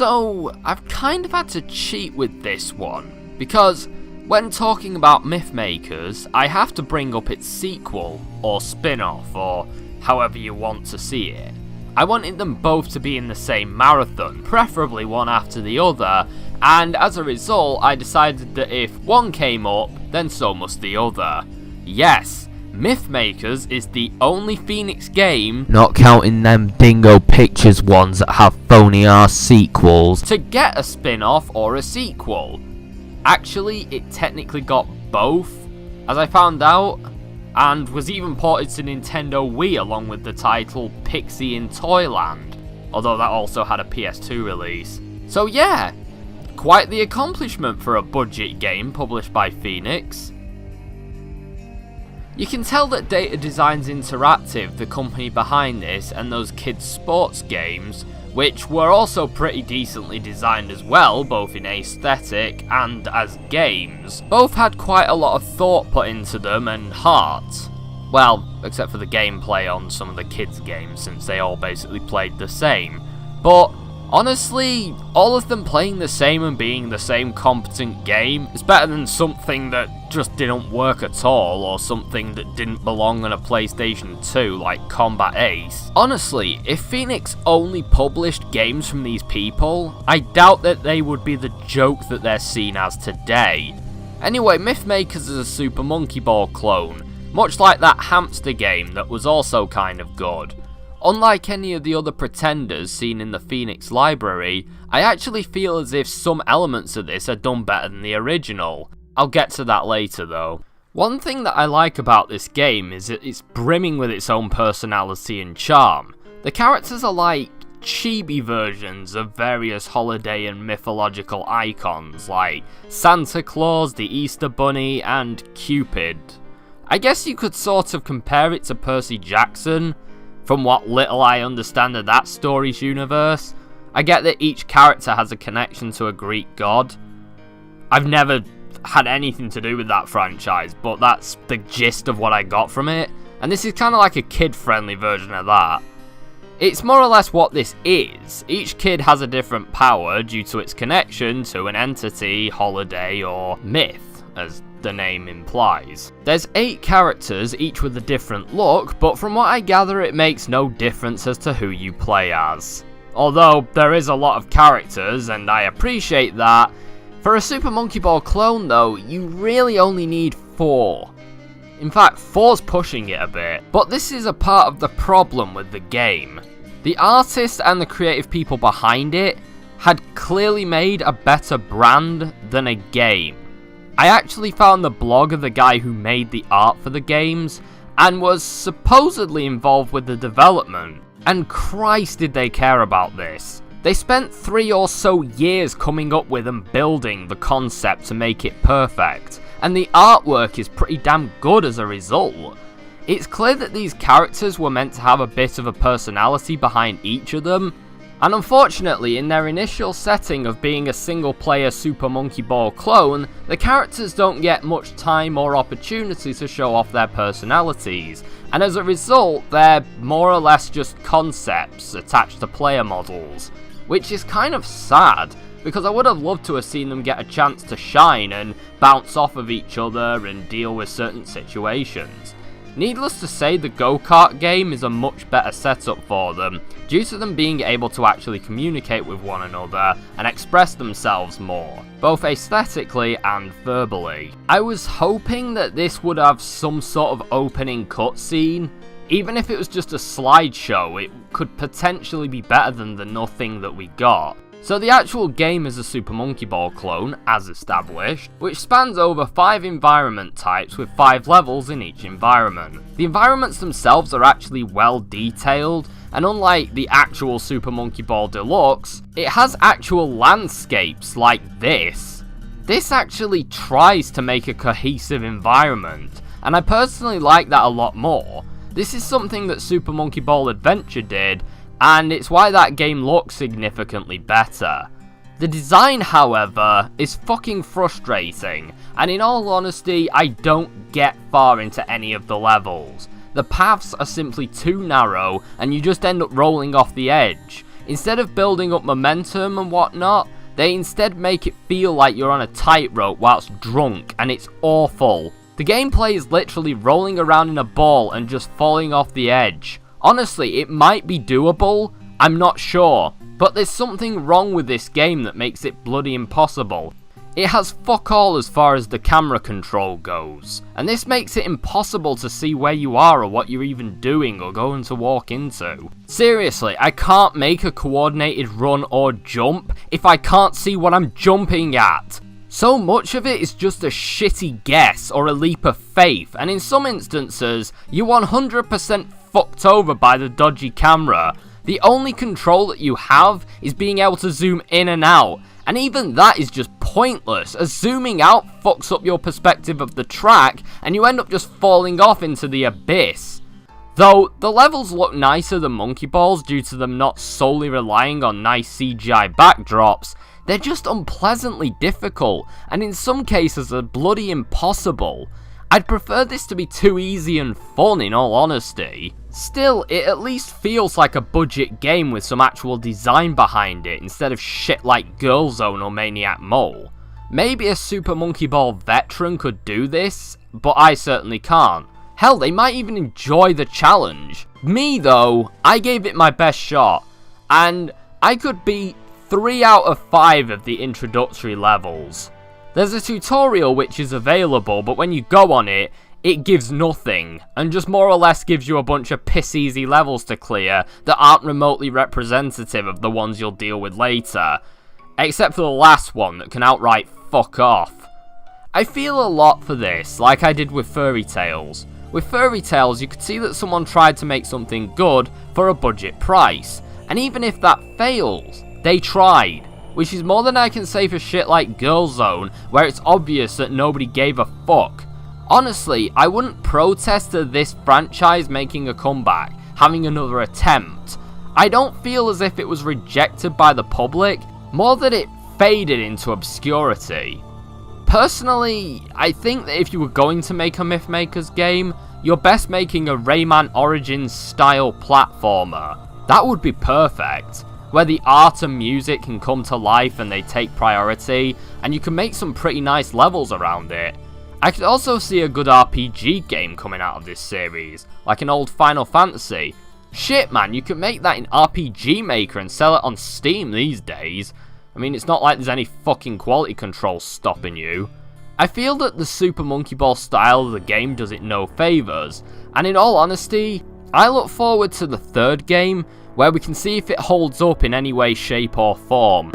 So, I've kind of had to cheat with this one, because when talking about Mythmakers, I have to bring up its sequel, or spin-off, or however you want to see it. I wanted them both to be in the same marathon, preferably one after the other, and as a result, I decided that if one came up, then so must the other. Yes, Mythmakers is the only Phoenix game, not counting them Dingo Pictures ones that have phony ass sequels, to get a spin-off or a sequel. Actually, it technically got both, as I found out, and was even ported to Nintendo Wii along with the title Pixie in Toyland, although that also had a PS2 release. So yeah, quite the accomplishment for a budget game published by Phoenix. You can tell that Data Designs Interactive, the company behind this, and those kids' sports games, which were also pretty decently designed as well, both in aesthetic and as games, both had quite a lot of thought put into them and heart. Well, except for the gameplay on some of the kids' games, since they all basically played the same. But honestly, all of them playing the same and being the same competent game is better than something that just didn't work at all, or something that didn't belong on a PlayStation 2 like Combat Ace. Honestly, if Phoenix only published games from these people, I doubt that they would be the joke that they're seen as today. Anyway, Mythmakers is a Super Monkey Ball clone, much like that hamster game that was also kind of good. Unlike any of the other pretenders seen in the Phoenix library, I actually feel as if some elements of this are done better than the original. I'll get to that later though. One thing that I like about this game is that it's brimming with its own personality and charm. The characters are like chibi versions of various holiday and mythological icons like Santa Claus, the Easter Bunny, and Cupid. I guess you could sort of compare it to Percy Jackson, from what little I understand of that story's universe. I get that each character has a connection to a Greek god. I've never had anything to do with that franchise, but that's the gist of what I got from it, and this is kind of like a kid-friendly version of that. It's more or less what this is. Each kid has a different power due to its connection to an entity, holiday, or myth, as the name implies. There's 8 characters, each with a different look, but from what I gather it makes no difference as to who you play as. Although there is a lot of characters, and I appreciate that. For a Super Monkey Ball clone though, you really only need 4. In fact, 4's pushing it a bit. But this is a part of the problem with the game. The artist and the creative people behind it had clearly made a better brand than a game. I actually found the blog of the guy who made the art for the games, and was supposedly involved with the development. And Christ did they care about this. They spent 3 or so years coming up with and building the concept to make it perfect, and the artwork is pretty damn good as a result. It's clear that these characters were meant to have a bit of a personality behind each of them, and unfortunately in their initial setting of being a single player Super Monkey Ball clone, the characters don't get much time or opportunity to show off their personalities, and as a result they're more or less just concepts attached to player models. Which is kind of sad, because I would have loved to have seen them get a chance to shine and bounce off of each other and deal with certain situations. Needless to say, the go-kart game is a much better setup for them, due to them being able to actually communicate with one another and express themselves more, both aesthetically and verbally. I was hoping that this would have some sort of opening cutscene. Even if it was just a slideshow, it could potentially be better than the nothing that we got. So the actual game is a Super Monkey Ball clone, as established, which spans over 5 environment types with 5 levels in each environment. The environments themselves are actually well detailed, and unlike the actual Super Monkey Ball Deluxe, it has actual landscapes like this. This actually tries to make a cohesive environment, and I personally like that a lot more. This is something that Super Monkey Ball Adventure did, and it's why that game looks significantly better. The design, however, is fucking frustrating, and in all honesty, I don't get far into any of the levels. The paths are simply too narrow, and you just end up rolling off the edge. Instead of building up momentum and whatnot, they instead make it feel like you're on a tightrope whilst drunk, and it's awful. The gameplay is literally rolling around in a ball and just falling off the edge. Honestly, it might be doable, I'm not sure, but there's something wrong with this game that makes it bloody impossible. It has fuck all as far as the camera control goes, and this makes it impossible to see where you are or what you're even doing or going to walk into. Seriously, I can't make a coordinated run or jump if I can't see what I'm jumping at. So much of it is just a shitty guess or a leap of faith, and in some instances, you're 100% fucked over by the dodgy camera. The only control that you have is being able to zoom in and out, and even that is just pointless, as zooming out fucks up your perspective of the track and you end up just falling off into the abyss. Though, the levels look nicer than Monkey Balls due to them not solely relying on nice CGI backdrops, they're just unpleasantly difficult, and in some cases are bloody impossible. I'd prefer this to be too easy and fun in all honesty. Still, it at least feels like a budget game with some actual design behind it instead of shit like Girl Zone or Maniac Mole. Maybe a Super Monkey Ball veteran could do this, but I certainly can't. Hell, they might even enjoy the challenge. Me though, I gave it my best shot, and I could beat 3 out of 5 of the introductory levels. There's a tutorial which is available, but when you go on it, it gives nothing, and just more or less gives you a bunch of piss easy levels to clear that aren't remotely representative of the ones you'll deal with later. Except for the last one that can outright fuck off. I feel a lot for this, like I did with Fairy Tales. With Fairy Tales, you could see that someone tried to make something good for a budget price, and even if that fails, they tried. Which is more than I can say for shit like Girl Zone, where it's obvious that nobody gave a fuck. Honestly, I wouldn't protest to this franchise making a comeback, having another attempt. I don't feel as if it was rejected by the public, more that it faded into obscurity. Personally, I think that if you were going to make a Mythmakers game, you're best making a Rayman Origins style platformer. That would be perfect, where the art and music can come to life and they take priority, and you can make some pretty nice levels around it. I could also see a good RPG game coming out of this series, like an old Final Fantasy. Shit man, you can make that in RPG Maker and sell it on Steam these days. I mean, it's not like there's any fucking quality control stopping you. I feel that the Super Monkey Ball style of the game does it no favours, and in all honesty, I look forward to the third game, where we can see if it holds up in any way, shape or form.